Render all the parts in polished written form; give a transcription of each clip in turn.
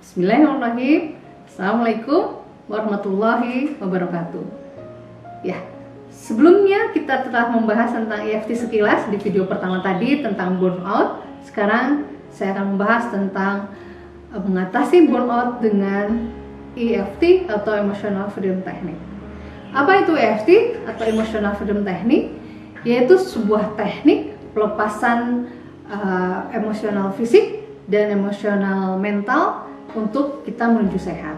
Bismillahirrahmanirrahim. Assalamualaikum warahmatullahi wabarakatuh. Ya, sebelumnya kita telah membahas tentang EFT sekilas di video pertama tadi tentang burnout. Sekarang saya akan membahas tentang mengatasi burnout dengan EFT atau Emotional Freedom Technique. Apa itu EFT atau Emotional Freedom Technique? Yaitu sebuah teknik pelepasan emosional fisik dan emosional mental untuk kita menuju sehat.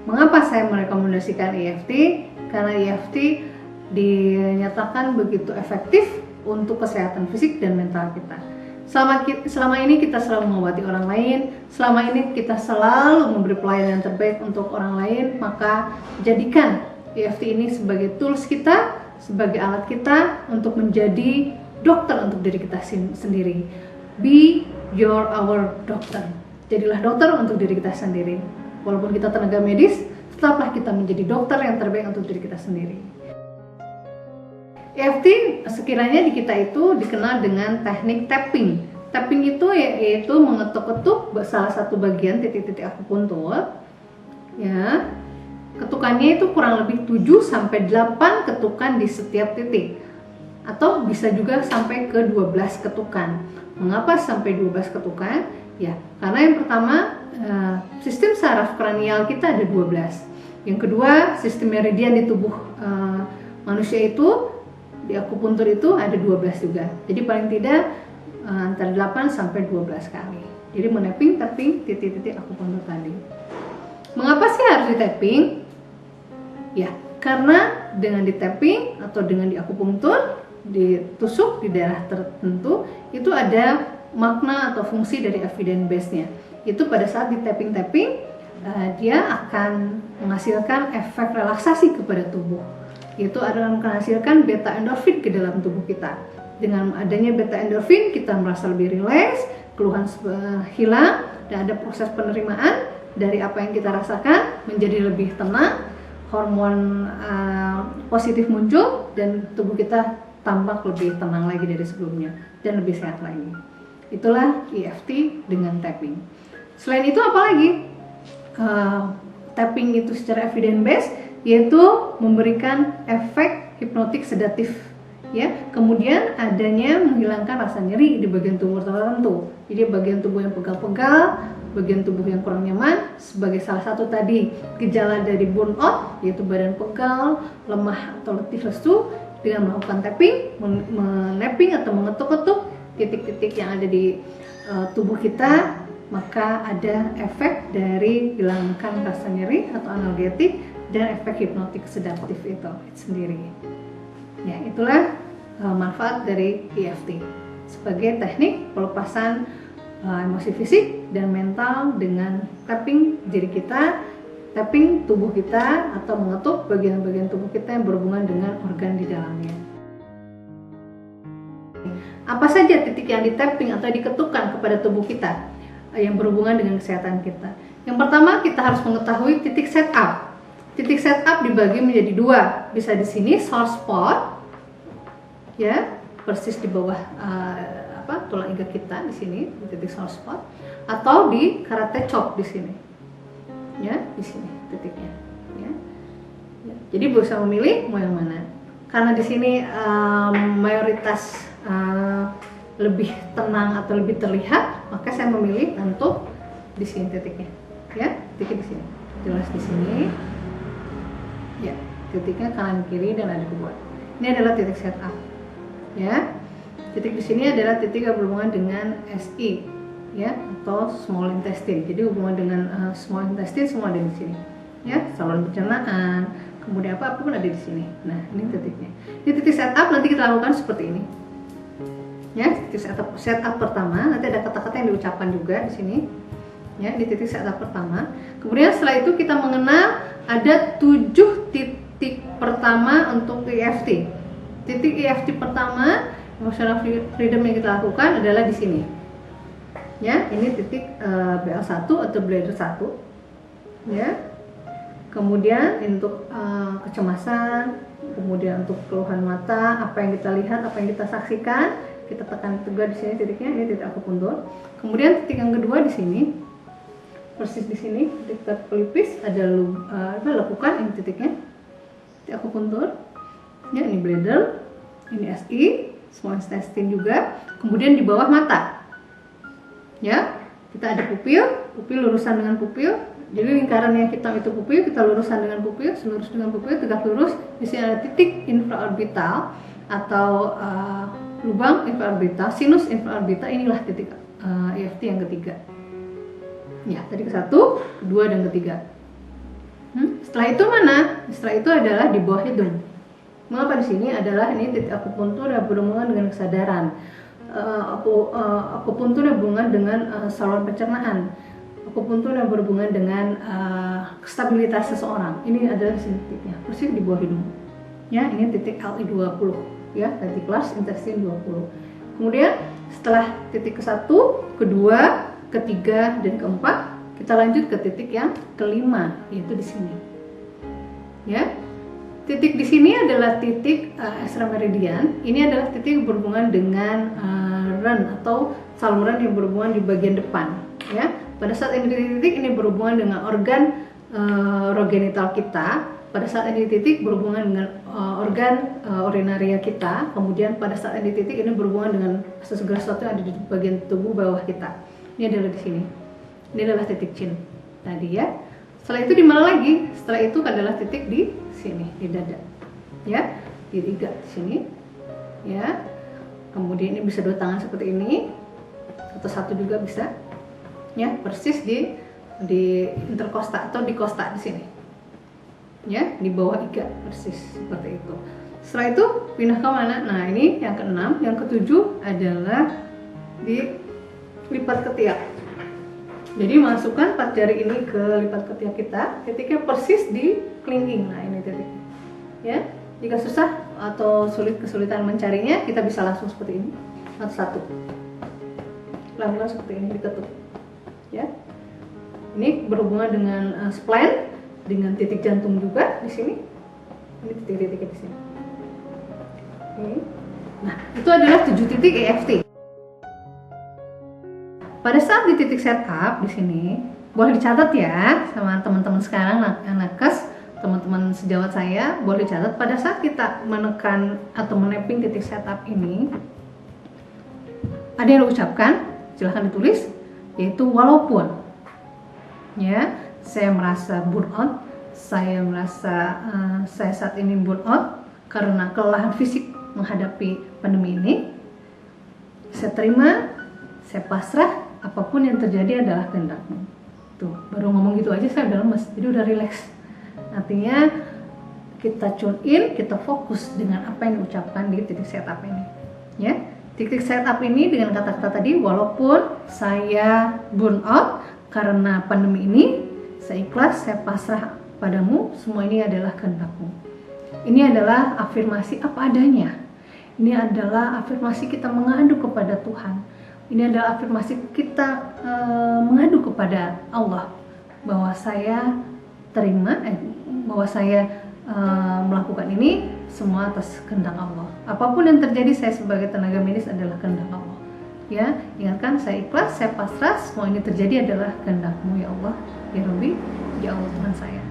Mengapa saya merekomendasikan EFT? Karena EFT dinyatakan begitu efektif untuk kesehatan fisik dan mental kita. Selama ini kita selalu mengobati orang lain, selama ini kita selalu memberi pelayanan terbaik untuk orang lain, maka jadikan EFT ini sebagai tools kita, sebagai alat kita untuk menjadi dokter untuk diri kita sendiri. Be our doctor. Jadilah dokter untuk diri kita sendiri. Walaupun kita tenaga medis, tetaplah kita menjadi dokter yang terbaik untuk diri kita sendiri. EFT sekiranya di kita itu dikenal dengan teknik tapping. Tapping itu yaitu mengetuk-ketuk salah satu bagian titik-titik akupuntur. Ya. Ketukannya itu kurang lebih 7-8 ketukan di setiap titik. Atau bisa juga sampai ke 12 ketukan. Mengapa sampai 12 ketukan? Ya, karena yang pertama sistem saraf kranial kita ada 12. Yang kedua, sistem meridian di tubuh manusia itu di akupuntur itu ada 12 juga. Jadi paling tidak antara 8 sampai 12 kali. Jadi tapping titik-titik akupuntur tadi. Mengapa sih harus di tapping? Ya, karena dengan di tapping atau dengan di akupuntur ditusuk di daerah tertentu itu ada makna atau fungsi dari evidence base-nya. Itu pada saat di tapping dia akan menghasilkan efek relaksasi kepada tubuh. Itu akan menghasilkan beta endorfin ke dalam tubuh kita. Dengan adanya beta endorfin kita merasa lebih rileks, keluhan hilang, dan ada proses penerimaan dari apa yang kita rasakan menjadi lebih tenang, hormon positif muncul dan tubuh kita tampak lebih tenang lagi dari sebelumnya dan lebih sehat lagi. Itulah EFT dengan tapping. Selain itu apa lagi? Tapping itu secara evidence based yaitu memberikan efek hipnotik sedatif, ya. Kemudian adanya menghilangkan rasa nyeri di bagian tubuh tertentu. Jadi bagian tubuh yang pegal-pegal, bagian tubuh yang kurang nyaman sebagai salah satu tadi gejala dari burnout yaitu badan pegal, lemah atau letih lesu. Dengan melakukan tapping, menapping atau mengetuk-ketuk titik-titik yang ada di tubuh kita, maka ada efek dari hilangkan rasa nyeri atau analgetik dan efek hipnotik sedatif itu sendiri. Ya, itulah manfaat dari EFT sebagai teknik pelepasan emosi fisik dan mental dengan tapping diri kita, tapping tubuh kita atau mengetuk bagian-bagian tubuh kita yang berhubungan dengan organ di dalamnya. Apa saja titik yang di-tapping atau diketukkan kepada tubuh kita yang berhubungan dengan kesehatan kita? Yang pertama, kita harus mengetahui titik setup. Titik setup dibagi menjadi dua, bisa di sini sore spot, ya, persis di bawah tulang iga kita di sini, di titik sore spot, atau di karate chop di sini, ya, di sini titiknya, ya. Jadi bisa memilih mau yang mana. Karena di sini mayoritas lebih tenang atau lebih terlihat, maka saya memilih untuk di sini titiknya, ya, titiknya di sini, jelas di sini, ya, titiknya kanan kiri dan ada dua. Ini adalah titik setup, ya. Titik di sini adalah titik yang berhubungan dengan SI, ya, atau small intestine. Jadi hubungan dengan small intestine semua ada di sini, ya, saluran pencernaan, kemudian apapun ada di sini. Nah, ini titiknya. Ini titik setup nanti kita lakukan seperti ini. Ya, titik setup pertama, nanti ada kata-kata yang diucapkan juga di sini. Ya, di titik setup pertama. Kemudian setelah itu kita mengenal ada 7 titik pertama untuk EFT. Titik EFT pertama, emotional freedom yang kita lakukan adalah di sini. Ya, ini titik BL1 atau bladder 1. Ya. Kemudian untuk kecemasan, kemudian untuk keluhan mata, apa yang kita lihat, apa yang kita saksikan, kita tekan juga di sini titiknya, ini titik akupuntur. Kemudian titik yang kedua di sini persis di sini dekat pelipis ada lekukan, ini titiknya, titik akupuntur. Ya, ini bladder, ini SI, small intestine juga. Kemudian di bawah mata, ya kita ada pupil lurusan dengan pupil. Jadi lingkaran yang hitam itu pupil, kita lurusan dengan pupil, selurus dengan pupil, tegak lurus. Di sini ada titik infraorbital atau lubang infraorbital, sinus infraorbital. Inilah titik EFT yang ketiga. Ya, tadi ke satu, kedua, dan ketiga. Setelah itu mana? Setelah itu adalah di bawah hidung. Mengapa di sini adalah ini titik akupuntur yang berhubungan dengan kesadaran. Akupuntur yang berhubungan dengan saluran pencernaan. Akupuntur yang berhubungan dengan stabilitas seseorang. Ini adalah di sini titiknya, persis di bawah hidung. Ya, ini titik LI20, ya, titik large intestine 20. Kemudian setelah titik ke-1, kedua, ketiga, dan keempat, kita lanjut ke titik yang kelima, yaitu di sini. Ya. Titik di sini adalah titik extrameridian. Ini adalah titik berhubungan dengan ren atau saluran yang berhubungan di bagian depan. Ya, pada saat ini titik ini berhubungan dengan organ urogenital kita. Pada saat ini titik berhubungan dengan organ urinaria kita. Kemudian pada saat ini titik ini berhubungan dengan segala sesuatu yang ada di bagian tubuh bawah kita. Ini adalah di sini. Ini adalah titik chin tadi, ya. Setelah itu di mana lagi? Setelah itu adalah titik di sini, di dada, ya, di tiga di sini, ya. Kemudian ini bisa dua tangan seperti ini, atau satu juga bisa, ya, persis di interkosta atau di kosta di sini, ya, di bawah iga, persis seperti itu. Setelah itu pindah ke mana? Nah, ini yang keenam, yang ketujuh adalah di lipat ketiak. Jadi masukkan 4 jari ini ke lipat ketiak kita, titiknya persis di kelingking. Nah, ini titiknya. Ya, jika susah atau kesulitan mencarinya, kita bisa langsung seperti ini, satu-satu. Langsung seperti ini diketuk. Ya. Ini berhubungan dengan spleen, dengan titik jantung juga di sini. Ini titik-titiknya di sini. Oke. Nah, itu adalah 7 titik EFT. Pada saat di titik setup di sini, boleh dicatat ya sama teman-teman sekarang yang nakes, teman-teman sejawat saya, boleh dicatat pada saat kita menekan atau menapping titik setup ini, ada yang diucapkan, silahkan ditulis, yaitu walaupun, ya, saya merasa burnout, saya merasa saya saat ini burnout karena kelelahan fisik menghadapi pandemi ini, saya terima, saya pasrah. Apapun yang terjadi adalah kehendak-Mu. Tuh, baru ngomong gitu aja saya udah lemes, jadi udah relax. Artinya kita tune in, kita fokus dengan apa yang diucapkan di titik setup ini. Ya, titik setup ini dengan kata-kata tadi, walaupun saya burn out karena pandemi ini, saya ikhlas, saya pasrah padamu, semua ini adalah kehendak-Mu. Ini adalah afirmasi apa adanya. Ini adalah afirmasi kita mengadu kepada Tuhan. Ini adalah afirmasi kita mengadu kepada Allah bahwa saya terima, bahwa saya melakukan ini semua atas kehendak Allah. Apapun yang terjadi, saya sebagai tenaga medis adalah kehendak Allah. Ya, ingatkan, saya ikhlas, saya pasrah, semua ini terjadi adalah kehendak-Mu ya Allah, ya Rabbi, ya Allah Tuhan saya.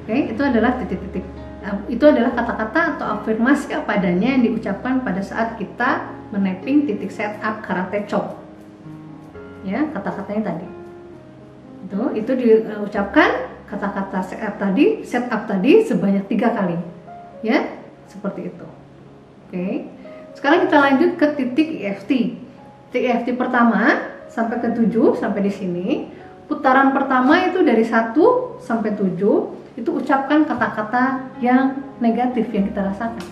Oke, itu adalah titik-titik. Itu adalah kata-kata atau afirmasi apa adanya yang diucapkan pada saat kita menapping titik setup karate chop. Ya, kata-katanya tadi. Itu diucapkan kata-kata setup tadi sebanyak 3 kali. Ya, seperti itu. Oke. Sekarang kita lanjut ke titik EFT. Titik EFT pertama sampai ke 7 sampai di sini. Putaran pertama itu dari 1 sampai 7 itu ucapkan kata-kata yang negatif yang kita rasakan.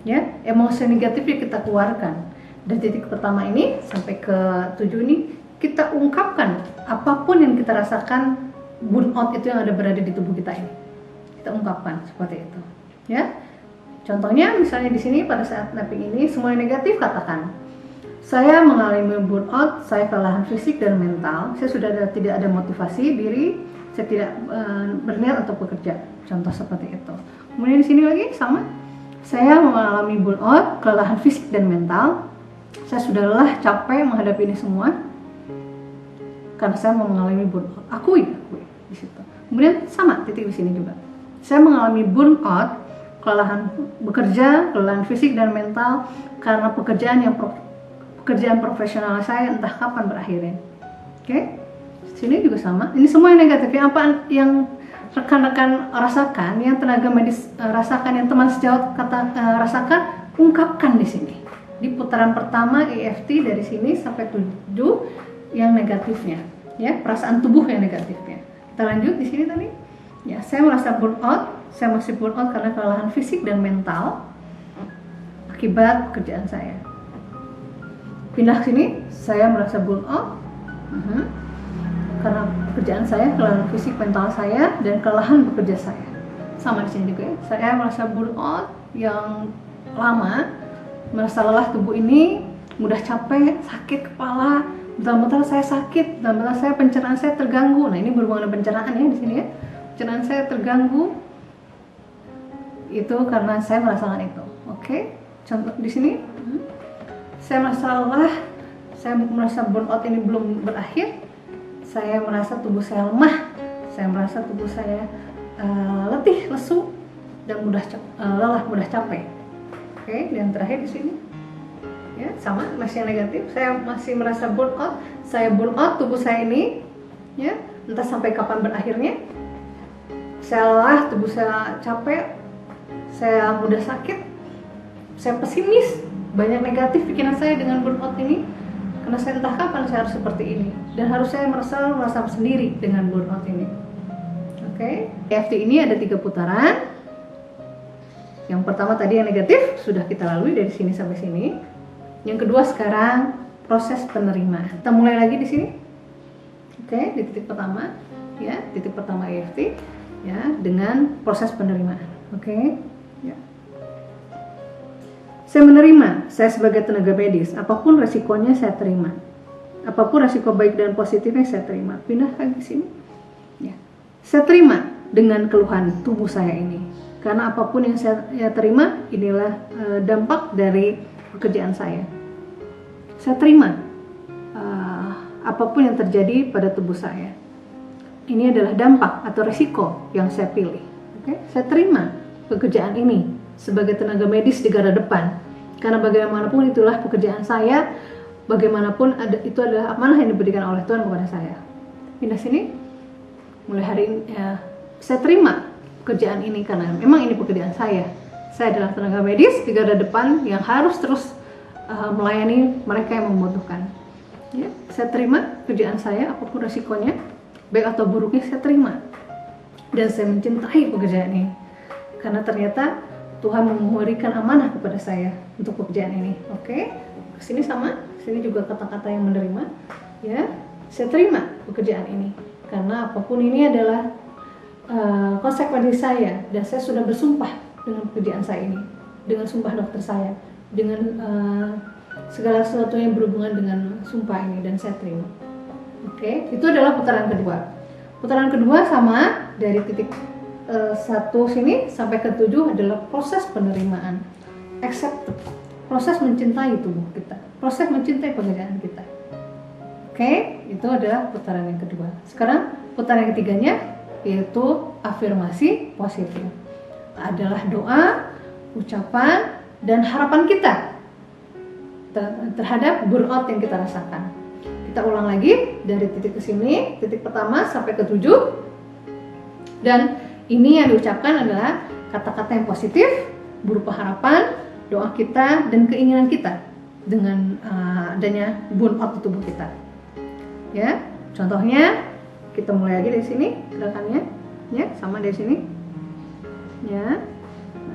Ya, emosi negatif yang kita keluarkan. Dari titik pertama ini sampai ke 7 ini kita ungkapkan apapun yang kita rasakan, burnout itu yang ada berada di tubuh kita ini. Kita ungkapkan seperti itu. Ya. Contohnya misalnya di sini pada saat napping ini semua yang negatif katakan. Saya mengalami burnout, saya kelelahan fisik dan mental, saya sudah tidak ada motivasi diri, saya tidak berniat untuk bekerja. Contoh seperti itu. Kemudian di sini lagi sama. Saya mengalami burnout, kelelahan fisik dan mental. Saya sudah lelah, capek menghadapi ini semua. karena saya mengalami burnout. Akui di situ. Kemudian sama titik di sini juga. Saya mengalami burnout, kelelahan bekerja, kelelahan fisik dan mental karena pekerjaan profesional saya entah kapan berakhirnya. Oke? Sini juga sama. Ini semua yang negatif. Yang apa yang rekan-rekan rasakan, yang tenaga medis rasakan, yang teman sejawat rasakan, ungkapkan di sini. Di putaran pertama EFT dari sini sampai 7 yang negatifnya, ya, perasaan tubuh yang negatifnya. Kita lanjut di sini tadi. Ya, saya merasa burnout. Saya masih burnout karena kelelahan fisik dan mental akibat pekerjaan saya. Pindah ke sini, saya merasa burnout karena pekerjaan saya, kelelahan fisik, mental saya, dan kelelahan bekerja saya. Sama di sini juga ya. Saya merasa burnout yang lama, merasa lelah tubuh ini, mudah capek, sakit kepala, bentar-bentar saya sakit, bentar-bentar saya pencernaan saya terganggu. Nah, ini berhubungan dengan pencernaan ya di sini ya. Pencernaan saya terganggu. Itu karena saya merasakan itu. Oke. Contoh di sini, saya merasa lelah, saya merasa burnout ini belum berakhir. Saya merasa tubuh saya lemah, saya merasa tubuh saya letih, lesu, dan lelah, mudah capek. Oke, dan terakhir di sini, ya sama masih yang negatif. Saya masih merasa burnout, saya burnout tubuh saya ini, ya entah sampai kapan berakhirnya. Saya lelah, tubuh saya capek, saya mudah sakit, saya pesimis, banyak negatif pikiran saya dengan burnout ini. Karena saya entah kapan saya harus seperti ini, dan harus saya merasa sendiri dengan burnout ini. Oke, EFT ini ada 3 putaran. Yang pertama tadi yang negatif sudah kita lalui dari sini sampai sini. Yang kedua sekarang proses penerimaan. Kita mulai lagi di sini. Oke, di titik pertama, ya, titik pertama EFT, ya, dengan proses penerimaan. Oke, ya. Saya menerima, saya sebagai tenaga medis, apapun resikonya saya terima. Apapun resiko baik dan positifnya saya terima. Pindah lagi ke sini. Ya. Saya terima dengan keluhan tubuh saya ini. Karena apapun yang saya terima, inilah dampak dari pekerjaan saya. Saya terima apapun yang terjadi pada tubuh saya. Ini adalah dampak atau resiko yang saya pilih. Oke? Saya terima pekerjaan ini sebagai tenaga medis di garda depan, karena bagaimanapun itulah pekerjaan saya, bagaimanapun itu adalah amanah yang diberikan oleh Tuhan kepada saya. Pindah sini, mulai hari ini saya terima pekerjaan ini karena memang ini pekerjaan saya. Saya adalah tenaga medis di garda depan yang harus terus melayani mereka yang membutuhkan. Ya, saya terima pekerjaan saya, apapun resikonya, baik atau buruknya saya terima, dan saya mencintai pekerjaan ini karena ternyata Tuhan memberikan amanah kepada saya untuk pekerjaan ini. Oke, kesini sama, sini juga kata-kata yang menerima. Ya, saya terima pekerjaan ini karena apapun ini adalah konsekuensi saya, dan saya sudah bersumpah dengan pekerjaan saya ini, dengan sumpah dokter saya, dengan segala sesuatu yang berhubungan dengan sumpah ini, dan saya terima. Oke, itu adalah putaran kedua. Putaran kedua sama dari titik 1 sini sampai ke 7 adalah proses penerimaan, accept, proses mencintai tubuh kita, proses mencintai pekerjaan kita. Oke, itu adalah putaran yang kedua. Sekarang putaran yang ketiganya yaitu afirmasi positif, adalah doa, ucapan, dan harapan kita terhadap burnout yang kita rasakan. Kita ulang lagi dari titik ke sini, titik pertama sampai ke 7, dan ini yang diucapkan adalah kata-kata yang positif berupa harapan, doa kita, dan keinginan kita dengan adanya burnout di tubuh kita. Ya, contohnya kita mulai lagi dari sini gerakannya, ya, sama dari sini. Ya,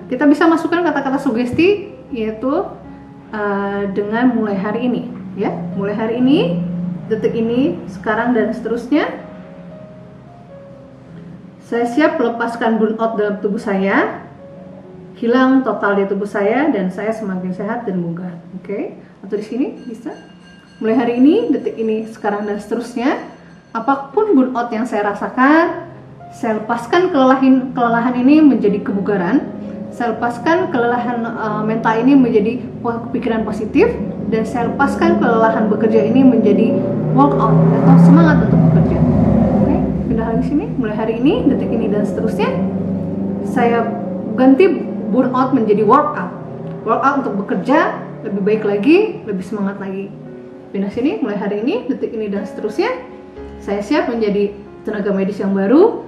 kita bisa masukkan kata-kata sugesti yaitu dengan mulai hari ini, ya, mulai hari ini, detik ini, sekarang, dan seterusnya. Saya siap melepaskan burnout dalam tubuh saya, hilang total di tubuh saya, dan saya semakin sehat dan bugar. Oke, atau di sini bisa. Mulai hari ini, detik ini, sekarang, dan seterusnya. Apapun burnout yang saya rasakan, saya lepaskan kelelahan ini menjadi kebugaran. Saya lepaskan kelelahan mental ini menjadi pikiran positif, dan saya lepaskan kelelahan bekerja ini menjadi workout atau semangat untuk bekerja. Oke, pindah lagi sini. Mulai hari ini, detik ini dan seterusnya, saya ganti burnout menjadi workout. Workout untuk bekerja lebih baik lagi, lebih semangat lagi. Pindah sini. Mulai hari ini, detik ini dan seterusnya, saya siap menjadi tenaga medis yang baru,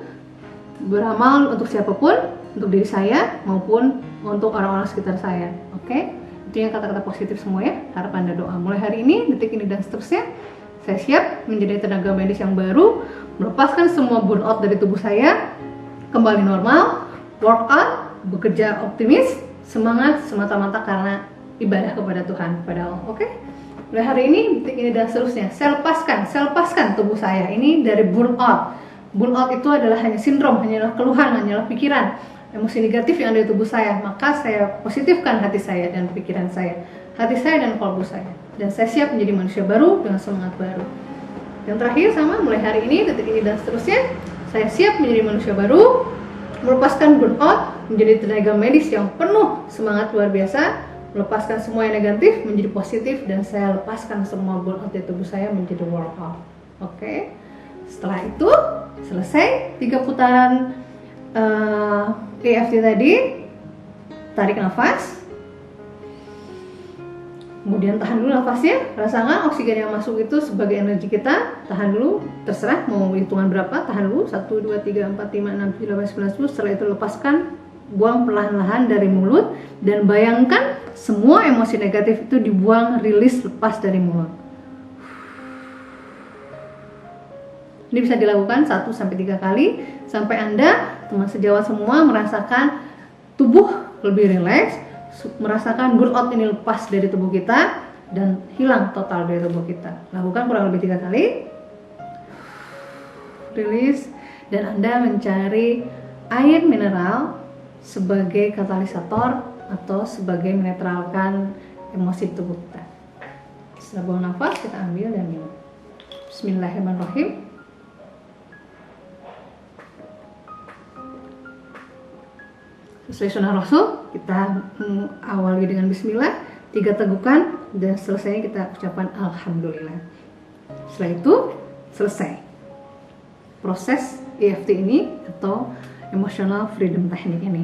beramal untuk siapapun, untuk diri saya maupun untuk orang-orang sekitar saya. Oke, itu yang kata-kata positif semua ya, harapan dan doa. Mulai hari ini, detik ini dan seterusnya, saya siap menjadi tenaga medis yang baru, melepaskan semua burnout dari tubuh saya, kembali normal, workout, bekerja optimis, semangat semata-mata karena ibadah kepada Tuhan, kepada Allah. Oke, mulai hari ini, detik ini dan seterusnya, saya lepaskan tubuh saya ini dari burnout. Burnout itu adalah hanya sindrom, hanyalah keluhan, hanyalah pikiran, emosi negatif yang ada di tubuh saya. Maka saya positifkan hati saya dan pikiran saya, hati saya dan kalbu saya, dan saya siap menjadi manusia baru dengan semangat baru. Yang terakhir sama, mulai hari ini, detik ini dan seterusnya, saya siap menjadi manusia baru, melepaskan burnout, menjadi tenaga medis yang penuh semangat luar biasa, melepaskan semua yang negatif menjadi positif, dan saya lepaskan semua burnout di tubuh saya menjadi workout. Oke, setelah itu selesai 3 putaran EFT tadi. Tarik nafas, kemudian tahan dulu nafasnya, rasakan oksigen yang masuk itu sebagai energi kita. Tahan dulu, terserah mau hitungan berapa, tahan dulu 1, 2, 3, 4, 5, 6, 7, 8, 9, 10. Setelah itu lepaskan, buang perlahan-lahan dari mulut, dan bayangkan semua emosi negatif itu dibuang, rilis, lepas dari mulut. Ini bisa dilakukan 1-3 kali sampai Anda, teman sejawat semua, merasakan tubuh lebih rileks, merasakan burnout ini lepas dari tubuh kita dan hilang total dari tubuh kita. Lakukan kurang lebih 3 kali, rilis, dan Anda mencari air mineral sebagai katalisator atau sebagai menetralkan emosi tubuh kita. Setelah buang nafas, kita ambil dan minum. Bismillahirrahmanirrahim. Sesuai sunnah Rasul, kita awali dengan bismillah, 3 tegukan, dan selesainya kita ucapan alhamdulillah. Setelah itu selesai proses EFT ini atau emotional freedom technique ini.